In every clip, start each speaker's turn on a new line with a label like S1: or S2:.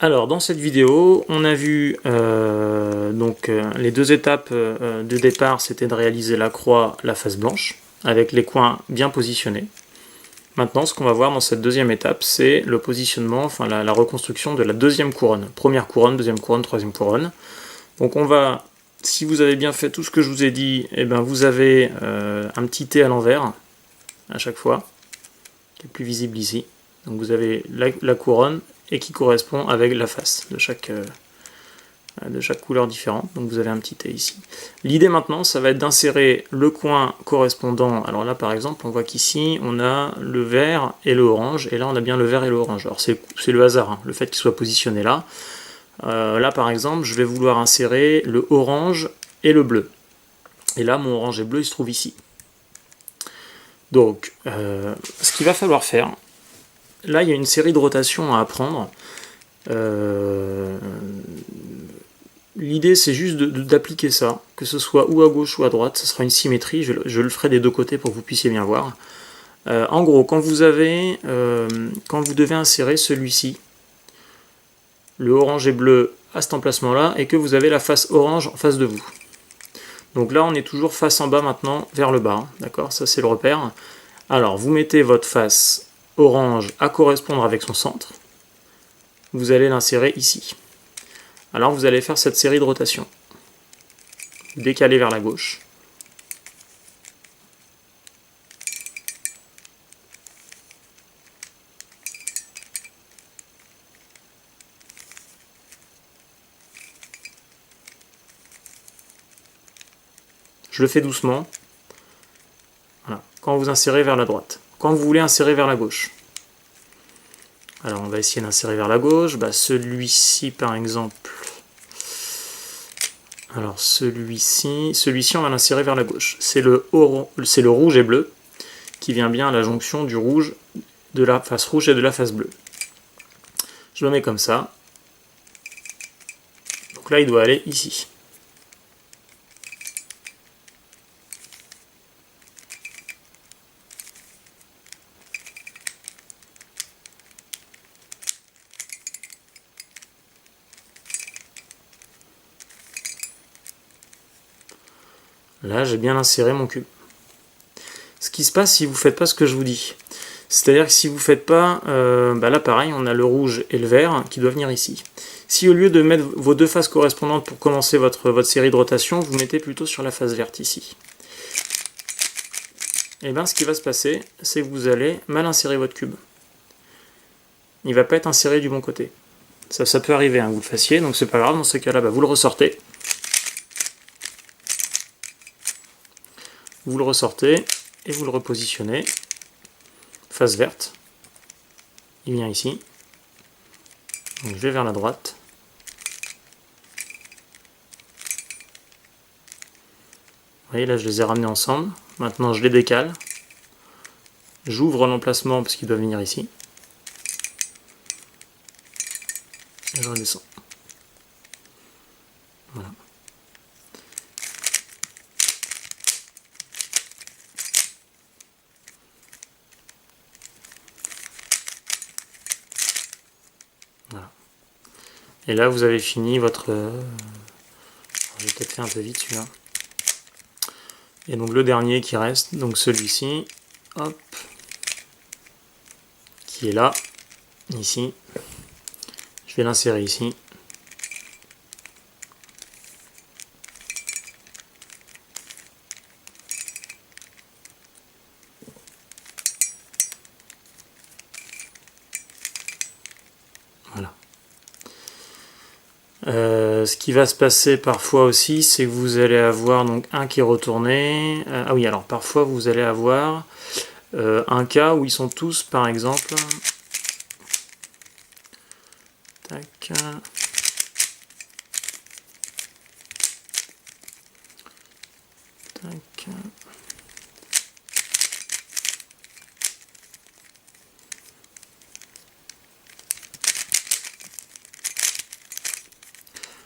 S1: Alors dans cette vidéo, on a vu les deux étapes de départ, c'était de réaliser la croix, la face blanche, avec les coins bien positionnés. Maintenant, ce qu'on va voir dans cette deuxième étape, c'est le positionnement, enfin la reconstruction de la deuxième couronne. Première couronne, deuxième couronne, troisième couronne. Donc on va, si vous avez bien fait tout ce que je vous ai dit, eh ben vous avez un petit T à l'envers, à chaque fois, qui est plus visible ici. Donc vous avez la couronne, et qui correspond avec la face de chaque couleur différente. Donc vous avez un petit T ici. L'idée maintenant, ça va être d'insérer le coin correspondant. Alors là par exemple, on voit qu'ici on a le vert et le orange, et là on a bien le vert et le orange. Alors c'est le hasard, hein, le fait qu'il soit positionné là. Là par exemple, je vais vouloir insérer le orange et le bleu. Et là mon orange et bleu il se trouve ici. Donc ce qu'il va falloir faire, là, il y a une série de rotations à apprendre. L'idée, c'est juste d'appliquer ça, que ce soit ou à gauche ou à droite. Ce sera une symétrie. Je le ferai des deux côtés pour que vous puissiez bien voir. En gros, quand vous devez insérer celui-ci, le orange et bleu à cet emplacement-là, et que vous avez la face orange en face de vous. Donc là, on est toujours face en bas maintenant, vers le bas. D'accord, ça c'est le repère. Alors, vous mettez votre face orange à correspondre avec son centre, vous allez l'insérer ici. Alors vous allez faire cette série de rotations. Décaler vers la gauche. Je le fais doucement. Voilà. Quand vous insérez vers la droite. Quand vous voulez insérer vers la gauche. Alors on va essayer d'insérer vers la gauche. Celui-ci par exemple. Alors celui-ci on va l'insérer vers la gauche. C'est le rouge et bleu qui vient bien à la jonction du rouge, de la face rouge et de la face bleue. Je le mets comme ça. Donc là il doit aller ici. Là, j'ai bien inséré mon cube. Ce qui se passe si vous ne faites pas ce que je vous dis. C'est-à-dire que si vous ne faites pas... là, pareil, on a le rouge et le vert qui doivent venir ici. Si au lieu de mettre vos deux faces correspondantes pour commencer votre série de rotation, vous mettez plutôt sur la face verte ici. Et bien, ce qui va se passer, c'est que vous allez mal insérer votre cube. Il ne va pas être inséré du bon côté. Ça peut arriver, hein, que vous le fassiez, donc c'est pas grave. Dans ce cas-là, vous le ressortez. Vous le ressortez et vous le repositionnez. Face verte. Il vient ici. Donc je vais vers la droite. Vous voyez, là je les ai ramenés ensemble. Maintenant je les décale. J'ouvre l'emplacement parce qu'il doit venir ici. Et je redescends. Voilà. Voilà. Et là vous avez fini votre... Je vais peut-être faire un peu vite celui-là. Et donc le dernier qui reste, donc celui-ci, hop, qui est là, ici. Je vais l'insérer ici. Voilà. Ce qui va se passer parfois aussi, c'est que vous allez avoir donc un qui est retourné. Ah oui, alors parfois vous allez avoir un cas où ils sont tous, par exemple. Tac. Tac.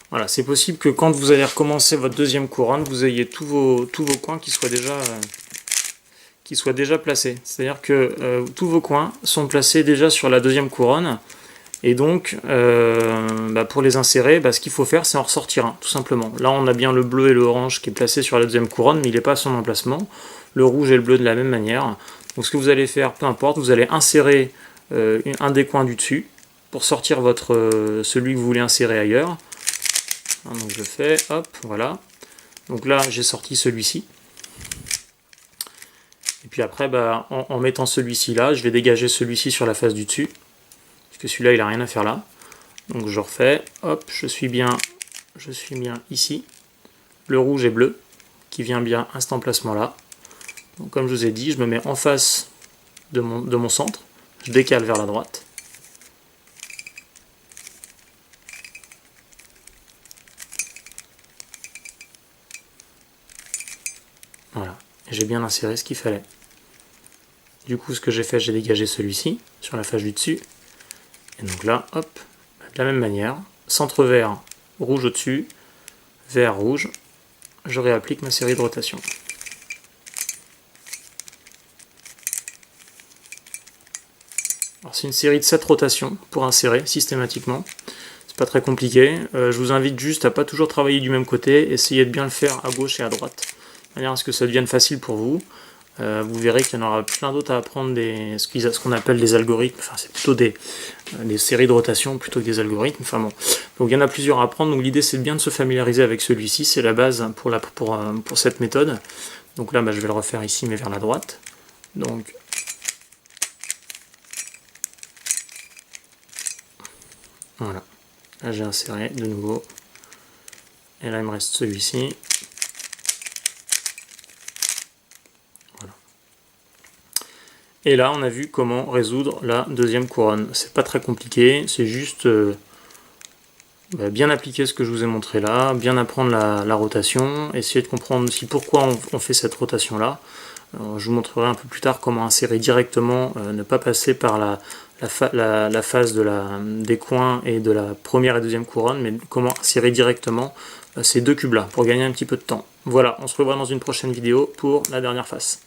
S1: Voilà, c'est possible que quand vous allez recommencer votre deuxième couronne, vous ayez tous vos coins qui soient déjà placés. C'est-à-dire que tous vos coins sont placés déjà sur la deuxième couronne Et donc, pour les insérer, ce qu'il faut faire, c'est en ressortir un, tout simplement. Là, on a bien le bleu et le orange qui est placé sur la deuxième couronne, mais il n'est pas à son emplacement. Le rouge et le bleu de la même manière. Donc, ce que vous allez faire, peu importe, vous allez insérer un des coins du dessus pour sortir celui que vous voulez insérer ailleurs. Donc, je fais, hop, voilà. Donc là, j'ai sorti celui-ci. Et puis après, en mettant celui-ci là, je vais dégager celui-ci sur la face du dessus. Parce que celui-là, il n'a rien à faire là. Donc je refais, hop, je suis bien ici. Le rouge et bleu, qui vient bien à cet emplacement là. Donc comme je vous ai dit, je me mets en face de mon centre. Je décale vers la droite. Voilà, et j'ai bien inséré ce qu'il fallait. Du coup, ce que j'ai fait, j'ai dégagé celui-ci sur la face du dessus. Et donc là, hop, de la même manière, centre vert, rouge au-dessus, vert, rouge, je réapplique ma série de rotations. Alors c'est une série de 7 rotations pour insérer systématiquement. C'est pas très compliqué. Je vous invite juste à pas toujours travailler du même côté, essayez de bien le faire à gauche et à droite, de manière à ce que ça devienne facile pour vous. Vous verrez qu'il y en aura plein d'autres à apprendre, ce qu'on appelle des algorithmes, enfin c'est plutôt des séries de rotation plutôt que des algorithmes, enfin bon. Donc il y en a plusieurs à apprendre, donc l'idée c'est bien de se familiariser avec celui-ci, c'est la base pour cette méthode. Donc là je vais le refaire ici mais vers la droite. Donc voilà, là j'ai inséré de nouveau, et là il me reste celui-ci. Et là, on a vu comment résoudre la deuxième couronne. C'est pas très compliqué, c'est juste bien appliquer ce que je vous ai montré là, bien apprendre la rotation, essayer de comprendre aussi pourquoi on fait cette rotation-là. Je vous montrerai un peu plus tard comment insérer directement, ne pas passer par la phase des coins et de la première et deuxième couronne, mais comment insérer directement ces deux cubes-là, pour gagner un petit peu de temps. Voilà, on se revoit dans une prochaine vidéo pour la dernière face.